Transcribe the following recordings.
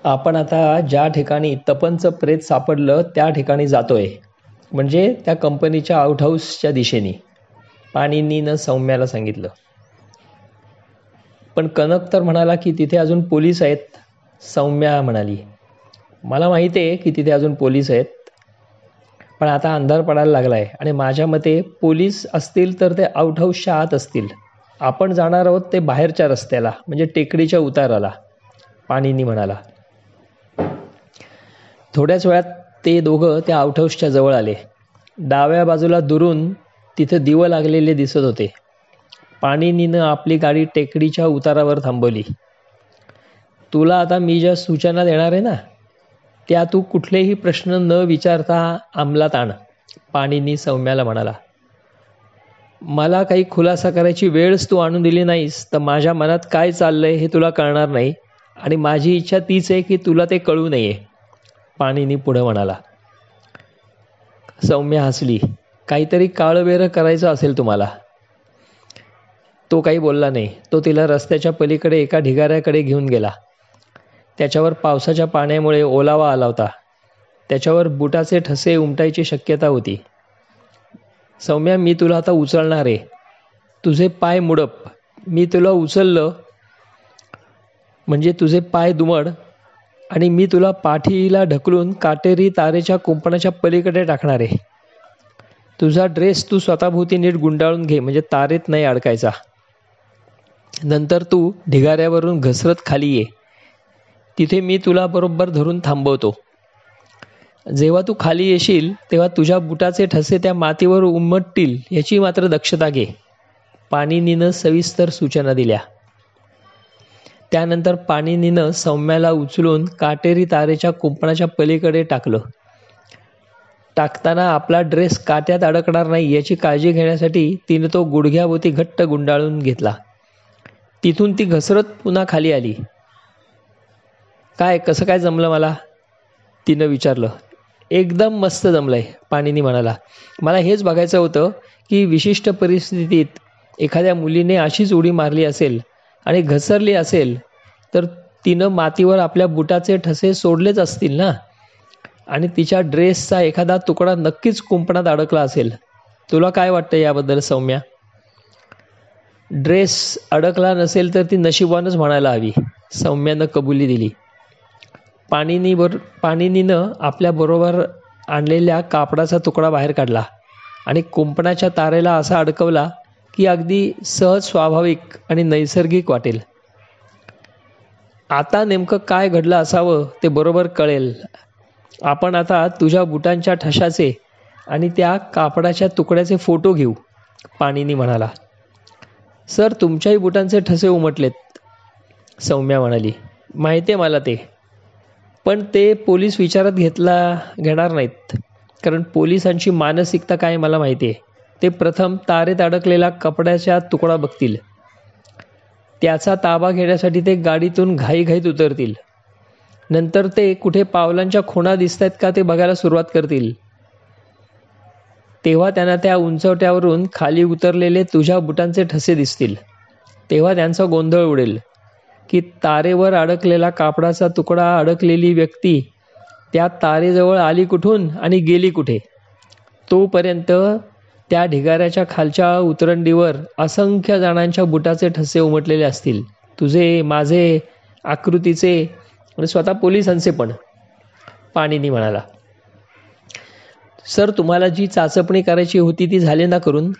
आपण आता ज्या ठिकाणी तपनचं प्रेत सापडलं त्या ठिकाणी जातोय, म्हणजे त्या कंपनीच्या आउट हाऊसच्या दिशेने, पाणिनीनं सौम्याला सांगितलं. पण कनक तर म्हणाला की तिथे अजून पोलीस आहेत. सौम्या म्हणाली, मला माहिती आहे की तिथे अजून पोलीस आहेत, पण आता अंधार पडायला लागला आहे आणि माझ्या मते पोलीस असतील तर ते आउट हाऊसच्या आत असतील. आपण जाणार आहोत ते बाहेरच्या रस्त्याला, म्हणजे टेकडीच्या उताराला, पाणिनी म्हणाला. थोड्याच वेळात ते दोघं त्या आउट हाऊसच्या जवळ आले. डाव्या बाजूला दुरून तिथं दिवं लागलेले दिसत होते. पाणिनीनं आपली गाडी टेकडीच्या उतारावर थांबवली. तुला आता मी ज्या सूचना देणार आहे ना, त्या तू कुठलेही प्रश्न न विचारता अंमलात आण, पाणिनी सौम्याला म्हणाला. मला काही खुलासा करायची वेळच तू आणून दिली नाहीस तर माझ्या मनात काय चाललंय हे तुला कळणार नाही, आणि माझी इच्छा तीच आहे की तुला ते कळू नये, पाणिनी पुढं म्हणाला. सौम्या हसली. काहीतरी काळबेरं करायचं असेल तुम्हाला. तो काही बोलला नाही. तो तिला रस्त्याच्या पलीकडे एका ढिगाऱ्याकडे घेऊन गेला. त्याच्यावर पावसाच्या पाण्यामुळे ओलावा आला होता. त्याच्यावर बुटाचे ठसे उमटायची शक्यता होती. सौम्या, मी तुला आता उचलणार आहे. तुझे पाय मुडप. मी तुला उचललं म्हणजे तुझे पाय दुमड, आणि मी तुला पाठीला ढकलून काटेरी तारेच्या कुंपणाच्या पलीकडे टाकणार आहे. तुझा ड्रेस तू स्वतःभोवती नीट गुंडाळून घे, म्हणजे तारेत नाही अडकायचा. नंतर तू ढिगाऱ्यावरून घसरत खाली ये. तिथे मी तुला बरोबर धरून थांबवतो. जेव्हा तू खाली येशील तेव्हा तुझ्या बुटाचे ठसे त्या मातीवर उमटतील याची मात्र दक्षता घे. पाणिनीनं सविस्तर सूचना दिल्या. त्यानंतर पाणिनीनं सौम्याला उचलून काटेरी तारेच्या कुंपणाच्या पलीकडे टाकलं. टाकताना आपला ड्रेस काट्यात अडकणार नाही याची काळजी घेण्यासाठी तिनं तो गुडघ्याभोवती घट्ट गुंडाळून घेतला. तिथून ती घसरत पुन्हा खाली आली. काय, कसं काय जमलं मला, तिनं विचारलं. एकदम मस्त जमलंय, पाणिनी म्हणाला. मला हेच बघायचं होतं की विशिष्ट परिस्थितीत एखाद्या मुलीने अशीच उडी मारली असेल आणि घसरली असेल तर तिनं मातीवर आपल्या बुटाचे ठसे सोडलेच असतील ना, आणि तिच्या ड्रेसचा एखादा तुकडा नक्कीच कुंपणात अडकला असेल. तुला काय वाटतं याबद्दल सौम्या? ड्रेस अडकला नसेल तर ती नशिबानंच म्हणायला हवी, सौम्यानं कबुली दिली. पाणिनीनं आपल्याबरोबर आणलेल्या कापडाचा तुकडा बाहेर काढला आणि कुंपणाच्या तारेला असा अडकवला की अगदी सहज, स्वाभाविक आणि नैसर्गिक वाटेल. आता नेमकं काय घडलं असावं ते बरोबर कळेल. आपण आता तुझ्या बुटांच्या ठशाचे आणि त्या कापडाच्या तुकड्याचे फोटो घेऊ, पाणिनी म्हणाला. सर, तुमच्याही बुटांचे ठसे उमटलेत, सौम्या म्हणाली. माहिती आहे मला ते, पण ते पोलीस विचारात घेणार नाहीत, कारण पोलिसांची मानसिकता काय मला माहिती आहे. ते प्रथम तारेत अडकलेला कपड्याचा तुकडा बघतील. त्याचा ताबा घेण्यासाठी ते गाडीतून घाईघाईत उतरतील. नंतर ते कुठे पावलांच्या खुणा दिसत आहेत का ते बघायला सुरुवात करतील. तेव्हा त्यांना त्या उंचवट्यावरून खाली उतरलेले तुझ्या बुटांचे ठसे दिसतील. तेव्हा त्यांचा गोंधळ उडेल की तारेवर अडकलेला कापडाचा तुकडा अडकलेली व्यक्ती त्या तारेजवळ आली कुठून आणि गेली कुठे. तोपर्यंत त्या ढिगाऱ्याच्या खालच्या उतरंडीवर असंख्य जणांच्या बुटाचे ठसे उमटलेले असतील, तुझे, माझे, आकृतीचे आणि स्वतः पोलिसांचे पण, पाणिनी म्हणाला. सर, तुम्हाला जी चाचपणी करायची होती ती झाली ना करून?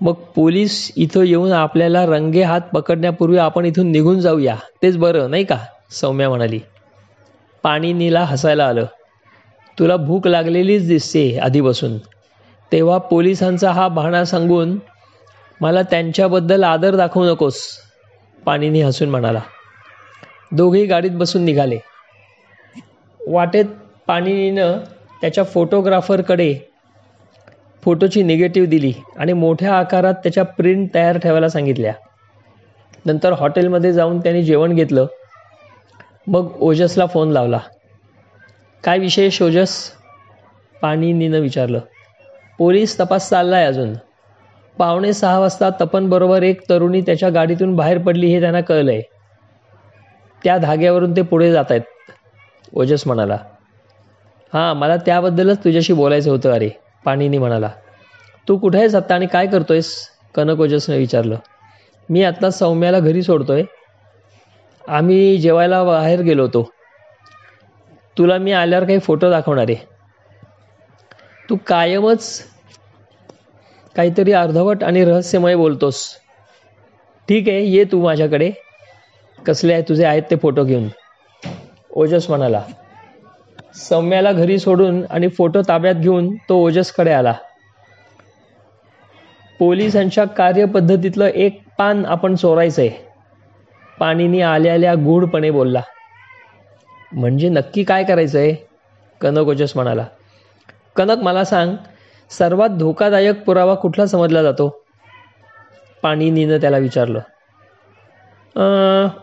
मग पोलीस इथं येऊन आपल्याला रंगे हात पकडण्यापूर्वी आपण इथून निघून जाऊया, तेच बरं नाही का, सौम्या म्हणाली. पाणिनीला हसायला आलं. तुला भूक लागलेलीच दिसते आधीपासून, तेव्हा पोलिसांचा हा बहाणा सांगून मला त्यांच्याबद्दल आदर दाखवू नकोस, पाणिनी हसून म्हणाला. दोघेही गाडीत बसून निघाले. वाटेत पाणिनीनं त्याच्या फोटोग्राफरकडे फोटोची निगेटिव्ह दिली आणि मोठ्या आकारात त्याच्या प्रिंट तयार ठेवायला सांगितल्या. नंतर हॉटेलमध्ये जाऊन त्यांनी जेवण घेतलं. मग ओजसला फोन लावला. काय विशेष ओजस, पाणिनीनं विचारलं. पोलीस तपास चाललाय अजून. 5:45 वाजता तपनबरोबर एक तरुणी त्याच्या गाडीतून बाहेर पडली हे त्यांना कळलंय. त्या धाग्यावरून ते पुढे जात आहेत. ओजस म्हणाला. हां, मला त्याबद्दलच तुझ्याशी बोलायचं होतं अरे, पाणिनी म्हणाला. तू कुठे आहेस आत्ता आणि काय करतोयस? कनक ओजसने विचारलं. मी आत्ता सौम्याला घरी सोडतोय. आम्ही जेवायला बाहेर गेलो होतो. तुला मी आल्यावर काही फोटो दाखवणार आहे. तू कायमच काहीतरी अर्धवट आणि रहस्यमय बोलतोस. ठीक आहे, ये तू माझ्याकडे. कसले आहे तुझे आहेत ते फोटो घेऊन, ओजस म्हणाला. सौम्याला घरी सोडून आणि फोटो ताब्यात घेऊन तो ओजसकडे आला. पोलिसांच्या कार्यपद्धतीतलं एक पान आपण चोरायचंय, पाणिनी आल्या गूढपणे बोलला. म्हणजे नक्की काय करायचंय? कनक ओजस म्हणाला. कनक, मला सांग, सर्वात धोकादायक पुरावा कुठला समजला जातो? पाणिनीनं त्याला विचारलं.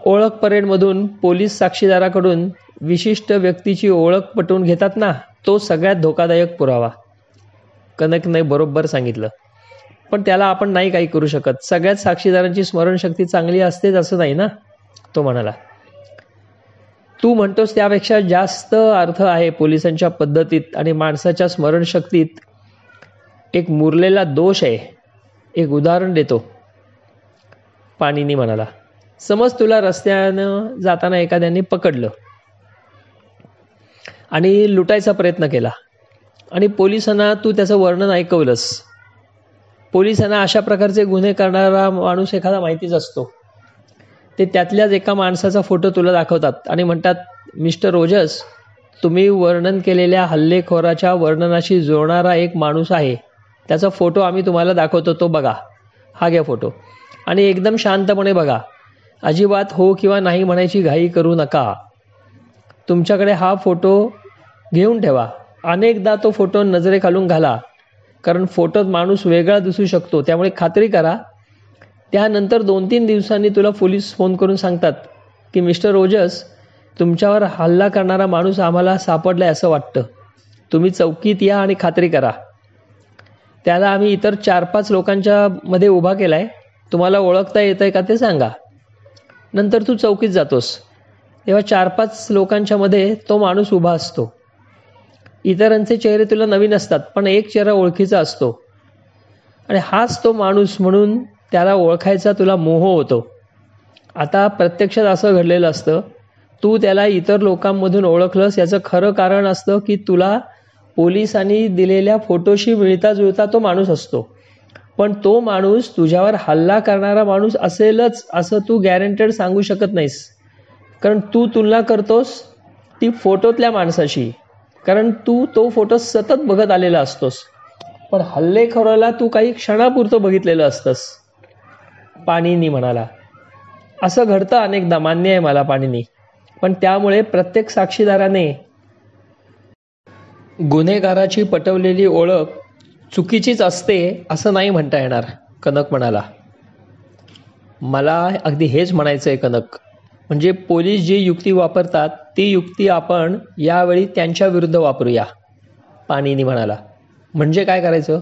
ओळख परेडमधून पोलीस साक्षीदाराकडून विशिष्ट व्यक्तीची ओळख पटवून घेतात ना, तो सगळ्यात धोकादायक पुरावा. कनकने बरोबर सांगितलं. पण त्याला आपण नाही काही करू शकत. सगळ्यात साक्षीदारांची स्मरणशक्ती चांगली असतेच असं नाही ना, तो म्हणाला. तू म्हणतोस त्यापेक्षा जास्त अर्थ आहे पोलिसांच्या पद्धतीत आणि माणसाच्या स्मरणशक्तीत. एक मुरलेला दोष आहे. एक उदाहरण देतो, पाणिनी म्हणाला. समज तुला रस्त्यानं जाताना एखाद्याने पकडलं आणि लुटायचा प्रयत्न केला आणि पोलिसांना तू त्याचं वर्णन ऐकवलंस. पोलिसांना अशा प्रकारचे गुन्हे करणारा माणूस एखादा माहितीच असतो. ते त्यातल्याच एका माणसाचा फोटो तुला दाखवतात आणि म्हणतात, मिस्टर ओजस, तुम्ही वर्णन केलेल्या हल्लेखोराच्या वर्णनाशी जुळणारा एक माणूस आहे. त्याचा फोटो आम्ही तुम्हाला दाखवतो, तो बघा. हा घ्या फोटो आणि एकदम शांतपणे बघा. अजिबात हो किंवा नाही म्हणायची घाई करू नका. तुमच्याकडे हा फोटो घेऊन ठेवा. अनेकदा तो फोटो नजरेखालून घाला, कारण फोटोत माणूस वेगळा दिसू शकतो. त्यामुळे खात्री करा. त्यानंतर 2-3 दिवसांनी तुला पोलीस फोन करून सांगतात की मिस्टर ओजस, तुमच्यावर हल्ला करणारा माणूस आम्हाला सापडलाय असं वाटतं. तुम्ही चौकीत या आणि खात्री करा. त्याला आम्ही इतर 4-5 लोकांच्या मध्ये उभा केलाय. तुम्हाला ओळखता येतंय का ते सांगा. नंतर तू चौकीत जातोस तेव्हा 4-5 लोकांच्या मध्ये तो माणूस उभा असतो. इतरांचे चेहरे तुला नवीन असतात, पण एक चेहरा ओळखीचा असतो आणि हाच तो माणूस म्हणून त्याला ओळखायचा तुला मोह होतो. आता प्रत्यक्षात असं घडलेलं असतं. तू त्याला इतर लोकांमधून ओळखलंस. याचं खरं कारण असतं की तुला पोलिसांनी दिलेल्या फोटोशी मिळता जुळता तो माणूस असतो. पण तो माणूस तुझ्यावर हल्ला करणारा माणूस असेलच असं तू गॅरंटेड सांगू शकत नाहीस, कारण तू तुलना करतोस ती फोटोतल्या माणसाशी, कारण तू तो फोटो सतत बघत आलेला असतोस. पण हल्लेखोराला तू काही क्षणापुरतं बघितलेलं असतंस, पाणिनी म्हणाला. असं घडतं अनेकदा, मान्य आहे मला पाणिनी, पण त्यामुळे प्रत्येक साक्षीदाराने गुन्हेगाराची पटवलेली ओळख चुकीचीच असते असं नाही म्हणता येणार, कनक म्हणाला. मला अगदी हेच म्हणायचं आहे कनक. म्हणजे पोलीस जी युक्ती वापरतात ती युक्ती आपण यावेळी त्यांच्या विरुद्ध वापरूया, पाणिनी म्हणाला. म्हणजे काय करायचं?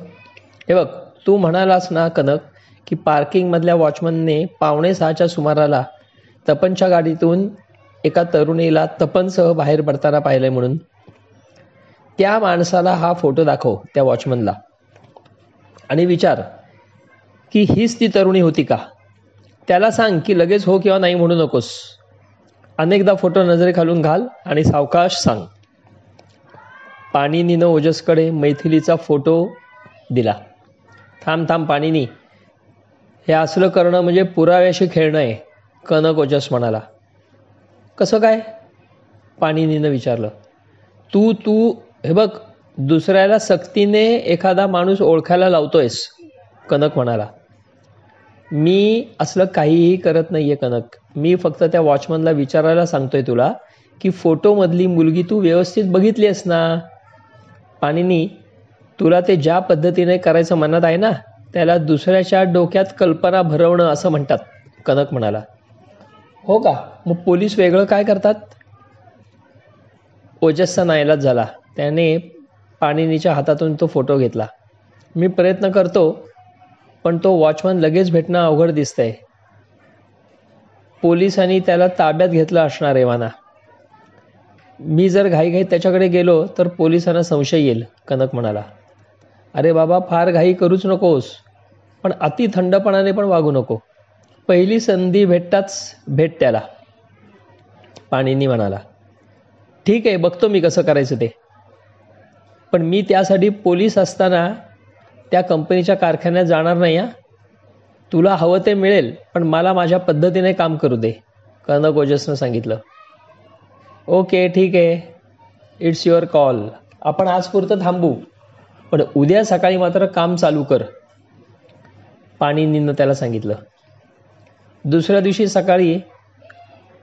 हे बघ, तू म्हणालास ना कनक की पार्किंगमधल्या वॉचमनने 5:45च्या सुमाराला तपनच्या गाडीतून एका तरुणीला तपनसह बाहेर पडताना पाहिलंय म्हणून. त्या माणसाला हा फोटो दाखव, त्या वॉचमनला, आणि विचार की हीच ती तरुणी होती का. त्याला सांग की लगेच हो किंवा नाही म्हणू नकोस. अनेकदा फोटो नजरेखालून घाल आणि सावकाश सांग. पाणिनीनं ओजसकडे मैथिलीचा फोटो दिला. थांब पाणिनी, हे असलं करणं म्हणजे पुराव्याशी खेळणं आहे, कनक ओजस म्हणाला. कसं काय? पाणिनीनं विचारलं. तू हे बघ, दुसऱ्याला सक्तीने एखादा माणूस ओळखायला लावतोयस, कनक म्हणाला. मी असलं काहीही करत नाहीये कनक. मी फक्त त्या वॉचमनला विचारायला सांगतोय तुला की फोटोमधली मुलगी तू व्यवस्थित बघितली आहेस ना. पाणिनी, तुला ते ज्या पद्धतीने करायचं मनात आहे ना, त्याला दुसऱ्याच्या डोक्यात कल्पना भरवणं असं म्हणतात, कनक म्हणाला. हो का? मग पोलीस वेगळं काय करतात? ओजसचा नाईलाज झाला. त्याने पाणिनीच्या हातातून तो फोटो घेतला. मी प्रयत्न करतो, पण तो वॉचमन लगेच भेटणं अवघड दिसतंय. पोलिसांनी त्याला ताब्यात घेतलं असणार आहे म्हणा. मी जर घाईघाईत त्याच्याकडे गेलो तर पोलिसांना संशय येईल, कनक म्हणाला. अरे बाबा, फार घाई करूच नकोस, पण अति थंडपणाने पण वागू नको. पहिली संधी भेटताच भेट त्याला, पाणिनी म्हणाला. ठीक आहे, बघतो मी कसं करायचं ते. पण मी त्यासाठी पोलीस असताना त्या कंपनीच्या कारखान्यात जाणार नाही. तुला हवं ते मिळेल, पण मला माझ्या पद्धतीने काम करू दे, कनक ओजसनं सांगितलं. ओके, ठीक आहे, इट्स युअर कॉल. आपण आजपुरतं थांबू, पण उद्या सकाळी मात्र काम चालू कर, पाणिनीनं त्याला सांगितलं. दुसऱ्या दिवशी सकाळी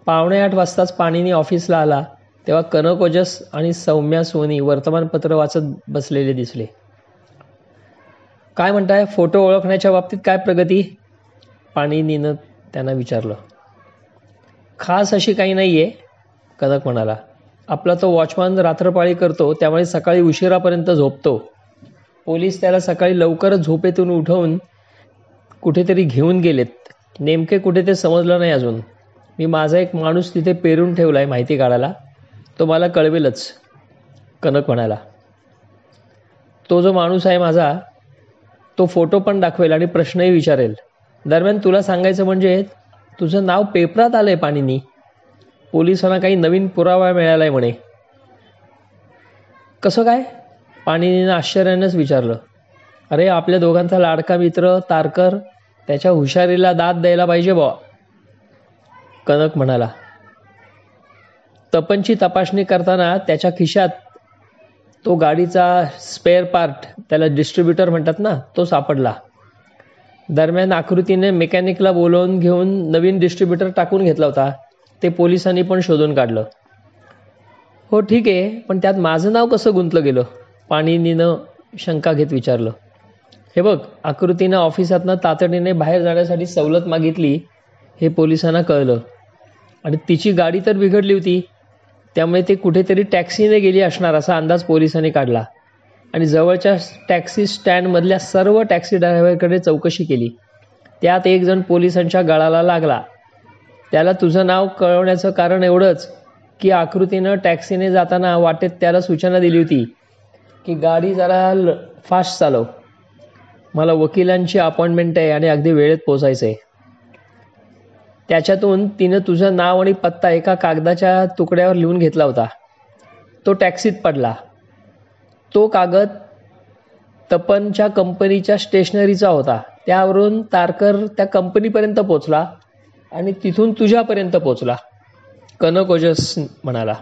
7:45 वाजताच पाणिनी ऑफिसला आला तेव्हा कनक ओजस आणि सौम्या सोनी वर्तमानपत्र वाचत बसलेले दिसले. काय म्हणताय, फोटो ओळखण्याच्या बाबतीत काय प्रगती, पाणिनीनं त्यांना विचारलं. खास अशी काही नाही आहे, कनक म्हणाला. आपला तो वॉचमन रात्रपाळी करतो, त्यामुळे सकाळी उशिरापर्यंत झोपतो. पोलीस त्याला सकाळी लवकरच झोपेतून उठवून कुठेतरी घेऊन गेलेत. नेमके कुठे ते समजलं नाही अजून. मी माझा एक माणूस तिथे पेरून ठेवला आहे माहिती काढायला, तो मला कळवेलच, कनक म्हणाला. तो जो माणूस आहे माझा, तो फोटो पण दाखवेल आणि प्रश्नही विचारेल. दरम्यान तुला सांगायचं म्हणजे तुझं नाव पेपरात आलंय पाणिनी. पोलिसांना काही नवीन पुरावा मिळालाय म्हणे. कसं काय, पाणिनीनं आश्चर्यानेच विचारलं. अरे, आपल्या दोघांचा लाडका मित्र तारकर, त्याच्या हुशारीला दाद द्यायला पाहिजे बुवा, कनक म्हणाला. तपनची तपासणी करताना त्याच्या खिशात तो गाडीचा स्पेअर पार्ट, त्याला डिस्ट्रीब्युटर म्हणतात ना, तो सापडला. दरम्यान आकृतीने मेकॅनिकला बोलवून घेऊन नवीन डिस्ट्रीब्युटर टाकून घेतला होता. ते पोलिसांनी पण शोधून काढलं. हो ठीक आहे, पण त्यात माझं नाव कसं गुंतलं गेलं, पाणिनीनं शंका घेत विचारलं. हे बघ, आकृतीनं ऑफिसातनं तातडीने बाहेर जाण्यासाठी सवलत मागितली हे पोलिसांना कळलं, आणि तिची गाडी तर बिघडली होती, त्यामुळे ते कुठेतरी टॅक्सीने गेली असणार असा अंदाज पोलिसांनी काढला. आणि जवळच्या टॅक्सी स्टँडमधल्या सर्व टॅक्सी ड्रायव्हरकडे चौकशी केली. त्यात एक जण पोलिसांच्या गळाला लागला. त्याला तुझं नाव कळवण्याचं कारण एवढंच की आकृतीनं टॅक्सीने जाताना वाटेत त्याला सूचना दिली होती की गाडी जरा फास्ट चालव, मला वकिलांची अपॉइंटमेंट आहे आणि अगदी वेळेत पोचायचं आहे. त्याच्यातून तिनं तुझं नाव आणि पत्ता एका कागदाच्या तुकड्यावर लिहून घेतला होता. तो टॅक्सीत पडला. तो कागद तपनच्या कंपनीच्या स्टेशनरीचा होता. त्यावरून तारकर त्या कंपनीपर्यंत पोचला आणि तिथून तुझ्यापर्यंत पोचला, कनक ओजस म्हणाला.